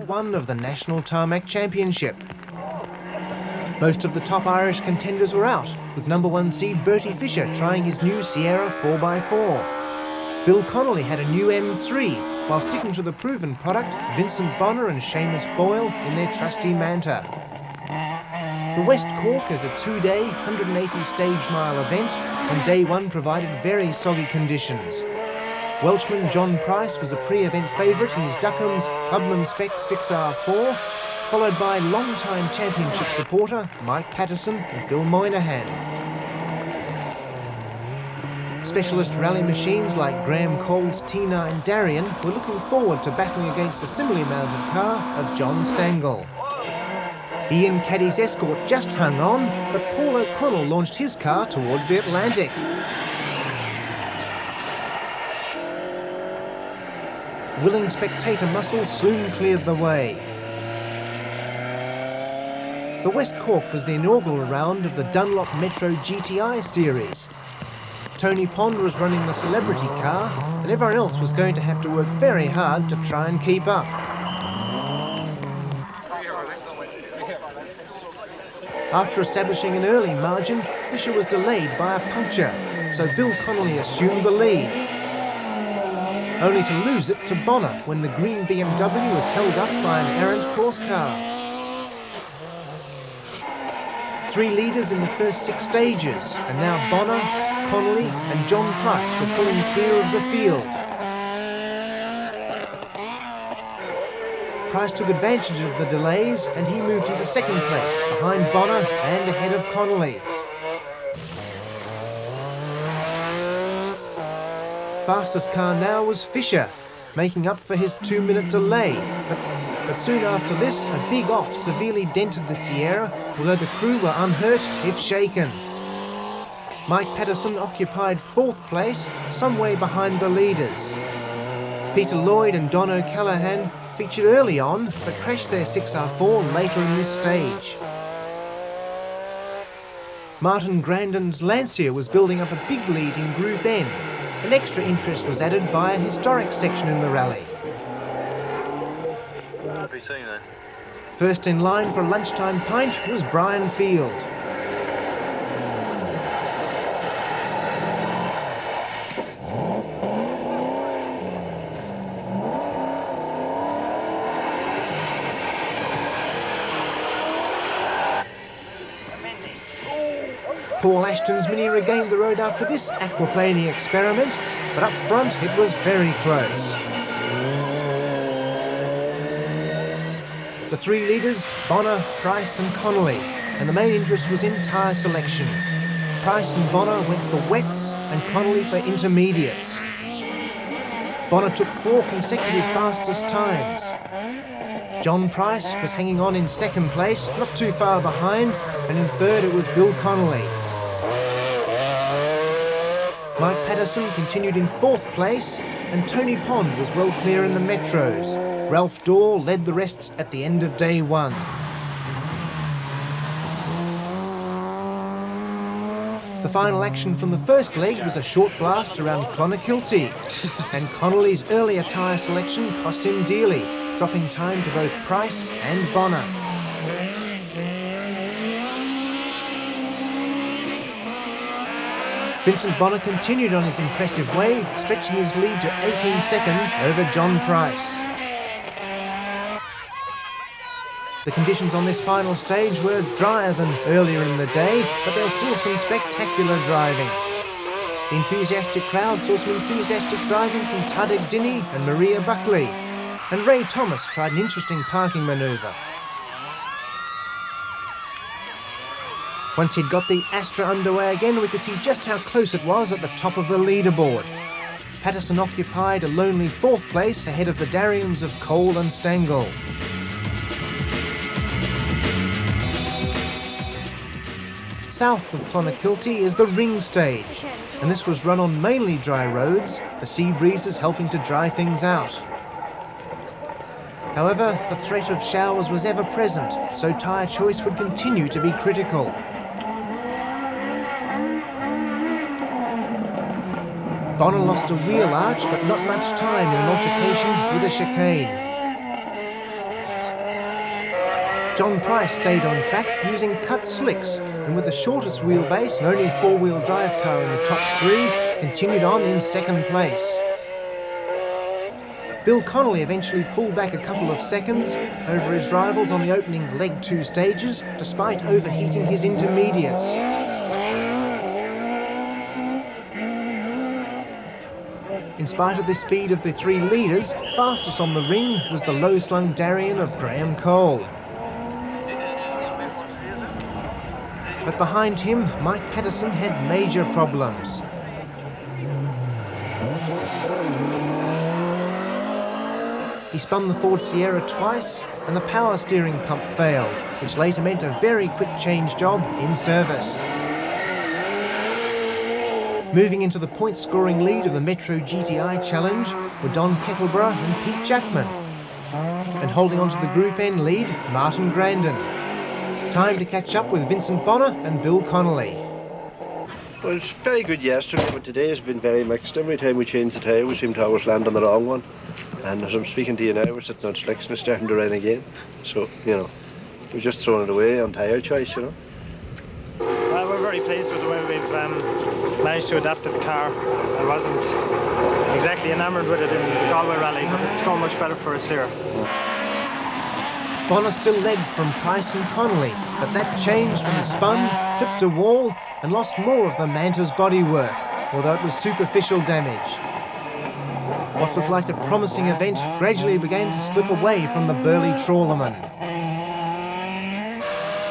Round 1 of the National Tarmac Championship. Most of the top Irish contenders were out, with number 1 seed Bertie Fisher trying his new Sierra 4x4. Bill Connolly had a new M3, while sticking to the proven product, Vincent Bonner and Seamus Boyle in their trusty Manta. The West Cork is a 2-day, 180 stage mile event, and day 1 provided very soggy conditions. Welshman John Price was a pre-event favourite in his Duckham's Clubman Spec 6R4, followed by long-time championship supporter Mike Patterson and Phil Moynihan. Specialist rally machines like Graham Cole's T9 Darien were looking forward to battling against the similarly mounted car of John Stangl. Ian Caddy's Escort just hung on, but Paul O'Connell launched his car towards the Atlantic. Willing spectator muscle soon cleared the way. The West Cork was the inaugural round of the Dunlop Metro GTI series. Tony Pond was running the celebrity car, and everyone else was going to have to work very hard to try and keep up. After establishing an early margin, Fisher was delayed by a puncture, so Bill Connolly assumed the lead, only to lose it to Bonner when the green BMW was held up by an errant cross car. 3 leaders in the first 6 stages, and now Bonner, Connolly and John Price were pulling clear of the field. Price took advantage of the delays and he moved into 2nd place, behind Bonner and ahead of Connolly. Fastest car now was Fisher, making up for his 2-minute delay, but soon after this, a big off severely dented the Sierra, although the crew were unhurt, if shaken. Mike Patterson occupied 4th place, some way behind the leaders. Peter Lloyd and Don O'Callaghan featured early on, but crashed their 6R4 later in this stage. Martin Grandin's Lancia was building up a big lead in Group N. An extra interest was added by an historic section in the rally. First in line for a lunchtime pint was Brian Field. Paul Ashton's Mini regained the road after this aquaplaning experiment, but up front it was very close. The 3 leaders, Bonner, Price and Connolly, and the main interest was in tyre selection. Price and Bonner went for wets and Connolly for intermediates. Bonner took 4 consecutive fastest times. John Price was hanging on in 2nd place, not too far behind, and in 3rd it was Bill Connolly. Mike Patterson continued in 4th place, and Tony Pond was well clear in the Metros. Ralph Dorr led the rest at the end of day 1. The final action from the first leg was a short blast around Clonakilty, and Connolly's earlier tyre selection cost him dearly, dropping time to both Price and Bonner. Vincent Bonner continued on his impressive way, stretching his lead to 18 seconds over John Price. The conditions on this final stage were drier than earlier in the day, but there was still some spectacular driving. The enthusiastic crowd saw some enthusiastic driving from Tadek Dinny and Maria Buckley, and Ray Thomas tried an interesting parking manoeuvre. Once he'd got the Astra underway again, we could see just how close it was at the top of the leaderboard. Patterson occupied a lonely 4th place ahead of the Dariens of Cole and Stangl. South of Clonakilty is the ring stage, and this was run on mainly dry roads, the sea breezes helping to dry things out. However, the threat of showers was ever present, so tyre choice would continue to be critical. Bonner lost a wheel arch, but not much time in an altercation with a chicane. John Price stayed on track using cut slicks, and with the shortest wheelbase and only four-wheel drive car in the top three, continued on in second place. Bill Connolly eventually pulled back a couple of seconds over his rivals on the opening leg 2 stages, despite overheating his intermediates. In spite of the speed of the three leaders, fastest on the ring was the low-slung Darien of Graham Cole. But behind him, Mike Patterson had major problems. He spun the Ford Sierra twice and the power steering pump failed, which later meant a very quick change job in service. Moving into the point-scoring lead of the Metro GTI Challenge were Don Kettleborough and Pete Jackman. And holding on to the Group N lead, Martin Grandin. Time to catch up with Vincent Bonner and Bill Connolly. Well, it's very good yesterday, but today has been very mixed. Every time we change the tyre, we seem to always land on the wrong one. And as I'm speaking to you now, we're sitting on slicks and it's starting to rain again. So, you know, we're just throwing it away on tyre choice, you know. Well, we're very pleased with the way we've managed to adapt to the car. I wasn't exactly enamoured with it in the Galway rally, but it's gone much better for us here. Bonner still led from Price and Connolly, but that changed when he spun, clipped a wall and lost more of the Manta's bodywork, although it was superficial damage. What looked like a promising event gradually began to slip away from the burly trawlerman.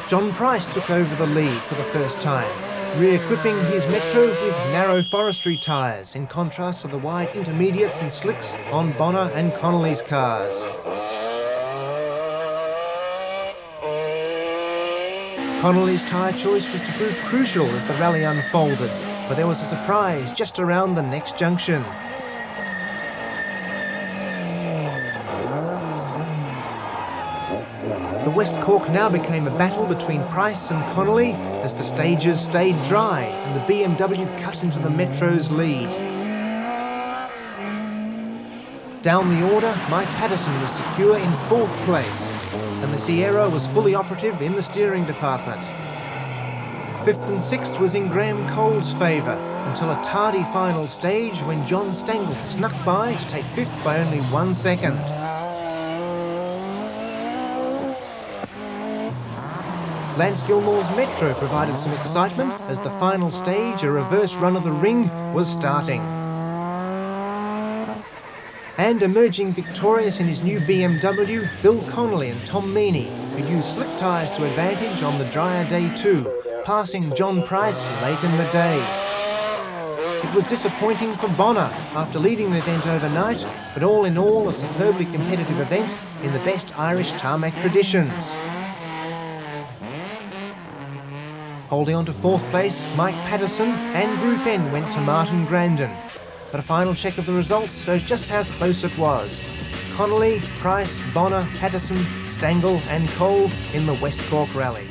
John Price took over the lead for the first time, re-equipping his Metro with narrow forestry tyres, in contrast to the wide intermediates and slicks on Bonner and Connolly's cars. Connolly's tyre choice was to prove crucial as the rally unfolded, but there was a surprise just around the next junction. The West Cork now became a battle between Price and Connolly as the stages stayed dry and the BMW cut into the Metro's lead. Down the order, Mike Patterson was secure in 4th place, and the Sierra was fully operative in the steering department. 5th and 6th was in Graham Cole's favour, until a tardy final stage when John Stangl snuck by to take 5th by only 1 second. Lance Gilmore's Metro provided some excitement as the final stage, a reverse run of the ring, was starting. And emerging victorious in his new BMW, Bill Connolly and Tom Meaney, who used slick tyres to advantage on the drier day too, passing John Price late in the day. It was disappointing for Bonner after leading the event overnight, but all in all a superbly competitive event in the best Irish tarmac traditions. Holding on to 4th place, Mike Patterson and Group N went to Martin Grandin. But a final check of the results shows just how close it was. Connolly, Price, Bonner, Patterson, Stangl and Cole in the West Cork Rally.